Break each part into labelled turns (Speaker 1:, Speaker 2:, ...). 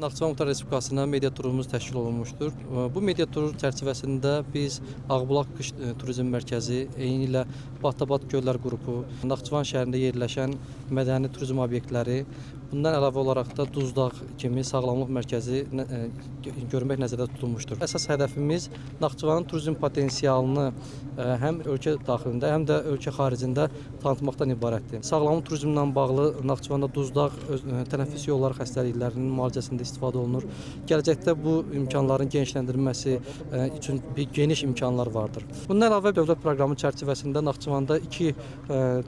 Speaker 1: Naxçıvan Muxtar Respublikasına media turumuz təşkil olunmuşdur. Bu media tur çərçivəsində biz Ağbulaq Qış Turizm Mərkəzi, eyni ilə Batabad Göllər qrupu, Naxçıvan şəhərində yerləşən mədəni turizm obyektləri, bundan əlavə olaraq da Duzdağ kimi sağlamlıq mərkəzi görmək nəzərdə tutulmuşdur. Əsas hədəfimiz Naxçıvanın turizm potensialını həm ölkə daxilində, həm də ölkə xaricində tanıtmaqdan ibarətdir. Sağlamlıq turizmlə bağlı Naxçıvanda Duzdağ tənəffüs yolları xəstəliklərinin müalicəsində istifadə olunur. Gələcəkdə bu imkanların genişləndirilməsi üçün bir geniş imkanlar vardır. Bundan əlavə dövlət proqramı çərçivəsində Naxçıvanda 2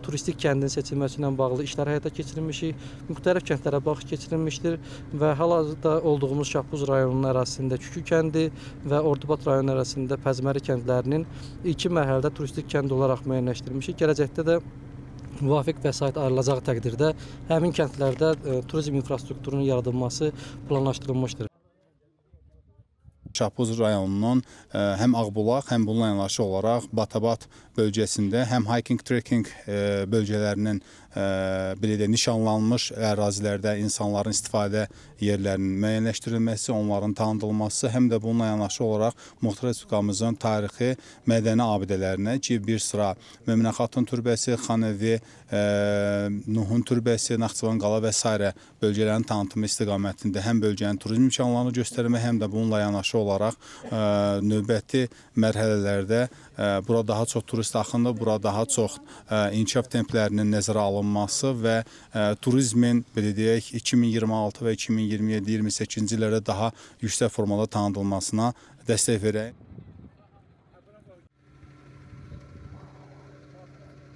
Speaker 1: turistik kəndin seçilməsi ilə bağlı işlər həyata keçirilmişik. Müxtəlif kəndlərə baxış keçirilmişdir və hal-hazırda olduğumuz Şahbuz rayonunun ərazisində Kükü kəndi və Ordubad rayonu ərazisində Pəzməri kəndlərinin 2 mərhələdə turistik kənd olaraq müəyyənləşdirilmişik. Gələcəkdə də müvafiq vəsait ayrılacağı təqdirdə həmin kəndlərdə turizm infrastrukturunun yaradılması planlaşdırılmışdır.
Speaker 2: Şahbuz rayonunun həm Ağbulaq, həm bununla yanaşı olaraq Batabad bölgəsində həm hiking, trekking bölgələrinin belə də nişanlanmış ərazilərdə insanların istifadə yerlərinin müəyyənləşdirilməsi, onların tanıdılması, həm də bununla yanaşı olaraq Muxtar Respublikamızın tarixi mədəni abidələrinə ki, bir sıra Möminə Xatun türbəsi, Xanevi, Nuhun türbəsi, Naxçıvan qala və s. bölgələrin tanıtımı istiqamətində həm bölgənin turizm imkanlarını göstərmək, həm də bununla yanaşı olaraq növbəti mərhələlərdə bura daha çox turist axını, bura daha çox inkişaf templərinin nəzərə alınması və turizmin belə deyək 2026 və 2027-28-ci illərdə daha yüksək formada tanıdılmasına dəstək verək.